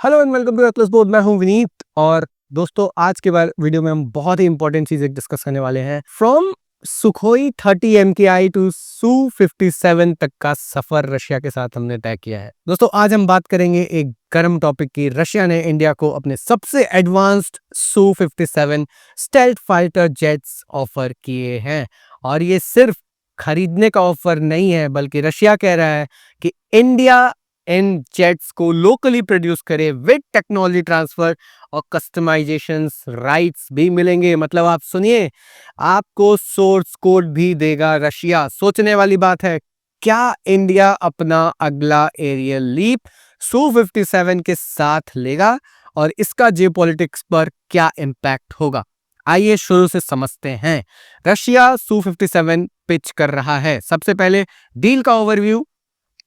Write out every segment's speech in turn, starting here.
Hello and welcome to atlas board. मैं हूं विनीत और दोस्तों आज के बार वीडियो में हम बहुत ही इंपॉर्टेंट चीजें डिस्कस करने वाले हैं। From Sukhoi 30 MKI to Su-57 तक का सफर रशिया के साथ हमने तय किया है। दोस्तों आज हम बात करेंगे एक गर्म टॉपिक की। रशिया ने इंडिया को अपने सबसे advanced Su-57 stealth fighter jets offer किए हैं और ये सिर्फ खरीदने का ऑफर नहीं है, बल्कि रशिया कह रहा है कि इंडिया इन जेट्स को लोकली प्रोड्यूस करे विद टेक्नोलॉजी ट्रांसफर और कस्टमाइजेशंस राइट्स भी मिलेंगे। मतलब आप सुनिए, आपको सोर्स कोड भी देगा रशिया। सोचने वाली बात है, क्या इंडिया अपना अगला एरियल लीप Su-57 के साथ लेगा और इसका जियोपॉलिटिक्स पर क्या इंपैक्ट होगा? आइए शुरू से समझते हैं। रशिया Su-57 पिच कर रहा है। सबसे पहले डील का ओवरव्यू।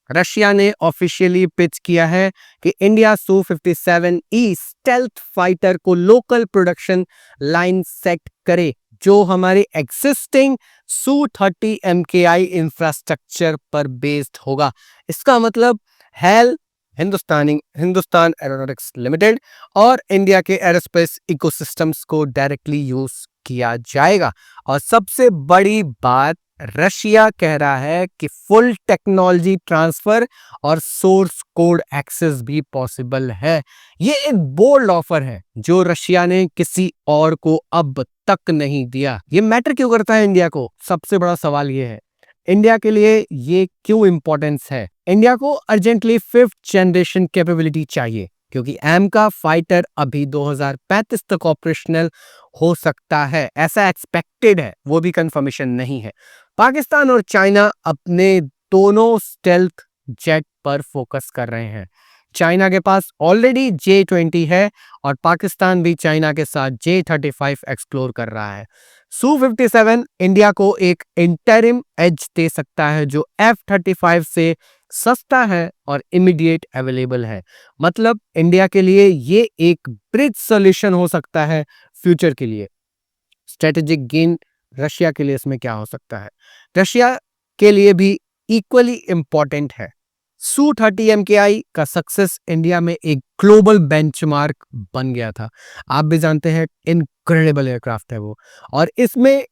रशिया ने ऑफिशियली पिच किया है कि इंडिया Su-57E स्टेल्थ फाइटर को लोकल प्रोडक्शन लाइन सेट करे जो हमारे एग्जिस्टिंग Su-30 MKI इंफ्रास्ट्रक्चर पर बेस्ड होगा। इसका मतलब हेल हिंदुस्तान एरोनॉटिक्स लिमिटेड और इंडिया के एरोस्पेस इकोसिस्टम्स को डायरेक्टली यूज किया जाएगा। और सबसे बड़ी बात, रशिया कह रहा है कि फुल टेक्नोलॉजी ट्रांसफर और सोर्स कोड एक्सेस भी पॉसिबल है। ये एक बोल्ड ऑफर है जो रशिया ने किसी और को अब तक नहीं दिया। ये मैटर क्यों करता है इंडिया को? सबसे बड़ा सवाल ये है, इंडिया के लिए ये क्यों इंपॉर्टेंस है? इंडिया को अर्जेंटली 5th जनरेशन कैपेबिलिटी चाहिए क्योंकि एम का फाइटर अभी 2035 तक ऑपरेशनल हो सकता है, ऐसा एक्सपेक्टेड है, वो भी कंफर्मेशन नहीं है। पाकिस्तान और चाइना अपने दोनों स्टेल्थ जेट पर फोकस कर रहे हैं। चाइना के पास ऑलरेडी J-20 है और पाकिस्तान भी चाइना के साथ J-35 एक्सप्लोर कर रहा है। Su-57 इंडिया को एक इंटरिम एज दे सकता है जो F-35 से सस्ता है और इमीडिएट अवेलेबल है। मतलब इंडिया के लिए ये एक ब्रिज सॉल्यूशन हो सकता है फ्यूचर के लिए। स्ट्रेटेजिक गेन रशिया के लिए इसमें क्या हो सकता है? रशिया के लिए भी इक्वली इंपॉर्टेंट है। Su-30 MKI का सक्सेस इंडिया में एक ग्लोबल बेंचमार्क बन गया था। आप भी जानते हैं, इनक्रेडिबल एयरक्राफ्ट है वो, और इसमें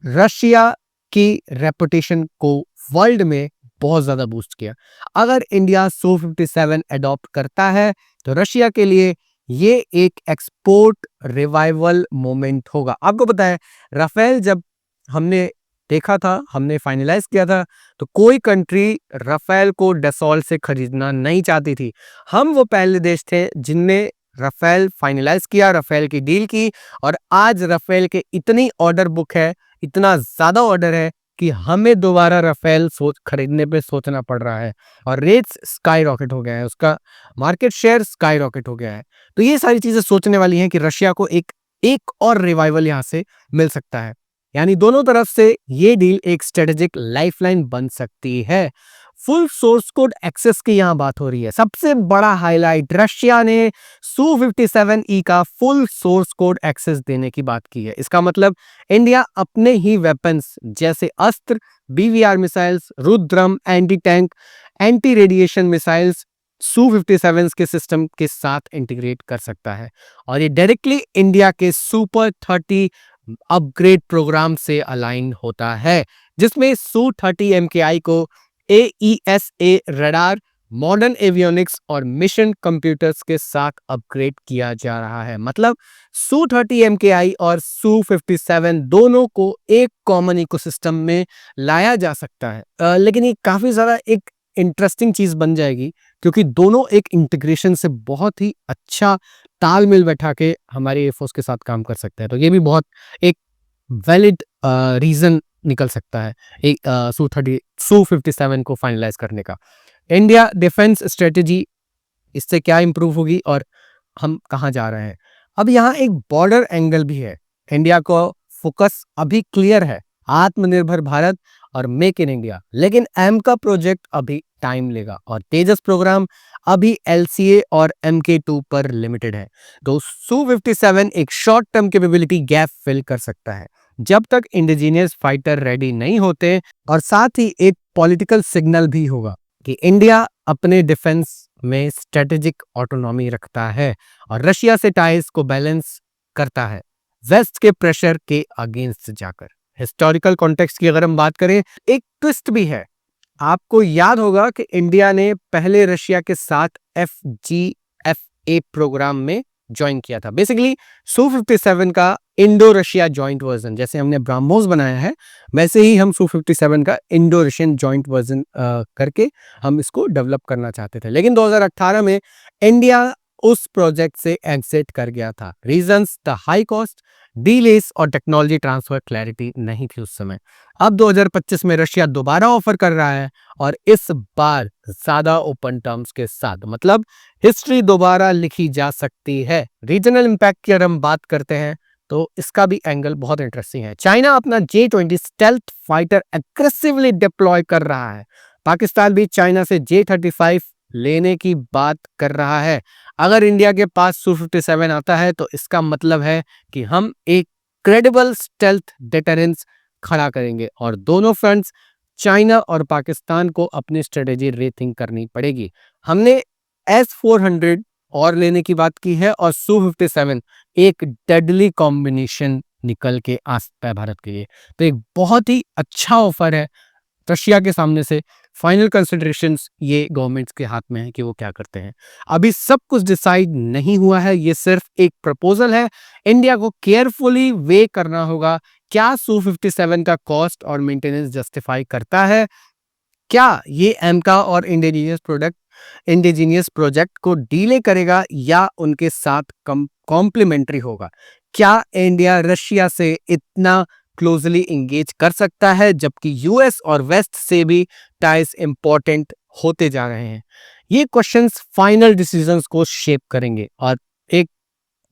रशिया की रेपुटेशन को वर्ल्ड में बहुत ज्यादा बूस्ट किया। अगर इंडिया Su-57 अडॉप्ट करता है तो रशिया के लिए ये एक एक्सपोर्ट रिवाइवल मोमेंट होगा। आपको पता है, राफेल जब हमने देखा था, हमने फाइनलाइज किया था, तो कोई कंट्री राफेल को डसॉल्ट से खरीदना नहीं चाहती थी। हम वो पहले देश थे जिनने राफेल फाइनलाइज किया, राफेल की डील की, और आज राफेल के इतनी ऑर्डर बुक है, इतना ज्यादा ऑर्डर है कि हमें दोबारा राफेल खरीदने पे सोचना पड़ रहा है और रेट्स स्काई रॉकेट हो गया है, उसका मार्केट शेयर स्काई रॉकेट हो गया है। तो ये सारी चीजें सोचने वाली हैं कि रशिया को एक और रिवाइवल यहां से मिल सकता है। यानी दोनों तरफ से ये डील एक स्ट्रेटेजिक लाइफलाइन बन सकती है। फुल सोर्स कोड एक्सेस की यहां बात हो रही है। सबसे बड़ा हाईलाइट, रशिया ने Su-57E का फुल सोर्स कोड एक्सेस देने की बात की है। इसका मतलब इंडिया अपने ही वेपन्स जैसे अस्त्र, BVR missiles, Rudram, anti tank, anti radiation missiles Su-57 के सिस्टम के साथ इंटीग्रेट कर सकता है और ये डायरेक्टली इंडिया के सुपर 30 अपग्रेड प्रोग्राम से अलाइन होता है, जिसमें Su-30 MKI को AESA रडार, मॉडर्न एवियोनिक्स और मिशन कंप्यूटर्स के साथ अपग्रेड किया जा रहा है। मतलब Su-30 MKI और Su-57 दोनों को एक कॉमन इकोसिस्टम में लाया जा सकता है। लेकिन ये काफी ज्यादा एक इंटरेस्टिंग चीज बन जाएगी क्योंकि दोनों एक इंटीग्रेशन से बहुत ही अच्छा तालमेल बैठा के हमारी एयरफोर्स के साथ काम कर सकते हैं। तो ये भी बहुत एक वैलिड रीजन निकल सकता है एक Su-57 को फाइनलाइज करने का। इंडिया डिफेंस स्ट्रेटेजी इससे क्या इंप्रूव होगी और हम कहाँ जा रहे हैं? अब यहाँ एक बॉर्डर एंगल भी है। इंडिया को फोकस अभी क्लियर है, आत्मनिर्भर भारत और मेक इन इंडिया, लेकिन एम का प्रोजेक्ट अभी टाइम लेगा और तेजस प्रोग्राम अभी LCA और MK2 पर लिमिटेड है। तो Su-57 एक short term capability gap fill कर सकता है जब तक इंडिजिनियस फाइटर रेडी नहीं होते, और साथ ही एक पॉलिटिकल सिग्नल भी होगा कि इंडिया अपने डिफेंस में स्ट्रेटेजिक ऑटोनॉमी रखता है और रशिया से टाइज को बैलेंस करता है वेस्ट के प्रेशर के अगेंस्ट जाकर। हिस्टोरिकल कॉन्टेक्स्ट की अगर हम बात करें, एक ट्विस्ट भी है। आपको याद होगा कि इंडिया ने पहले रशिया के साथ FGFA प्रोग्राम में ज्वाइन किया था। बेसिकली Su-57 का इंडो रशिया जॉइंट वर्जन, जैसे हमने ब्रह्मोस बनाया है वैसे ही हम Su-57 का इंडो रशियन जॉइंट वर्जन करके हम इसको डेवलप करना चाहते थे। लेकिन 2018 में इंडिया उस प्रोजेक्ट से एग्जिट कर गया था। Reasons the high cost, delays और टेक्नोलॉजी ट्रांसफर क्लैरिटी नहीं थी उस समय। अब 2025 में रशिया दोबारा ऑफर कर रहा है और इस बार ज्यादा ओपन टर्म्स के साथ, मतलब हिस्ट्री दोबारा लिखी जा सकती है। रीजनल इंपैक्ट की अगर हम बात करते हैं तो इसका भी एंगल बहुत इंटरेस्टिंग है। चाइना अपना J-20 stealth fighter aggressively deploy कर रहा है। पाकिस्तान भी चाइना से J-35 लेने की बात कर रहा है। अगर इंडिया के पास Su-57 आता है तो इसका मतलब है कि हम एक क्रेडिबल स्टेल्थ डिटरेंस खड़ा करेंगे और दोनों फ्रंट्स, चाइना और पाकिस्तान को अपनी स्ट्रेटेजी रीथिंक करनी पड़ेगी। हमने S-400 और लेने की बात की है और Su-57 एक डेडली कॉम्बिनेशन निकल के आ सकता है भारत के लिए। तो एक बहुत ही अच्छा ऑफर है रशिया के सामने से। फाइनल कंसिडरेशंस ये गवर्नमेंट्स के हाथ में है कि वो क्या करते हैं। अभी सब कुछ डिसाइड नहीं हुआ है, ये सिर्फ एक प्रपोजल है। इंडिया को केयरफुली वे करना होगा, क्या Su-57 का कॉस्ट और मेंटेनेंस जस्टिफाई करता है, क्या ये एमका और इंडिजीनियस प्रोजेक्ट को डीले करेगा या उनके साथ कॉम्प्लीमेंट्री होगा। क्या इंडिया रशिया से इतना क्लोजली इंगेज कर सकता है जबकि यूएस और वेस्ट से भी टाइज इंपॉर्टेंट होते जा रहे हैं। ये क्वेश्चंस फाइनल डिसीजंस को शेप करेंगे और एक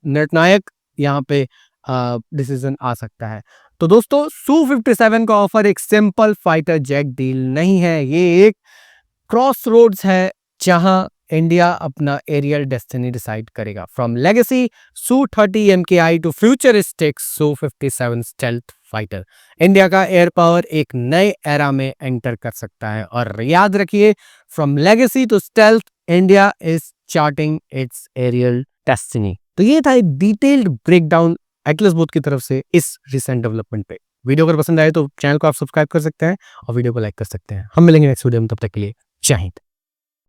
निर्णायक यहाँ पे डिसीजन आ सकता है। तो दोस्तों, Su-57 का ऑफर एक सिंपल फाइटर जेट डील नहीं है, ये एक क्रॉस रोड्स है जहां इंडिया अपना एरियल डेस्टिनी डिसाइड करेगा। From legacy Su-30 MKI to futuristic Su-57 stealth fighter, India का एयर पावर एक नए एरा में एंटर कर सकता है। और याद रखिए, from legacy to stealth, India is charting its aerial destiny. तो ये था एक डिटेल्ड ब्रेकडाउन एटलस बोथ की तरफ से इस रिसेंट डेवलपमेंट पे। वीडियो अगर पसंद आए तो चैनल को आप सब्सक्राइब कर सकते हैं और वीडियो को लाइक कर सकते हैं। हम मिलेंगे नेक्स्ट वीडियो में, तब तक के लिए जय हिंद।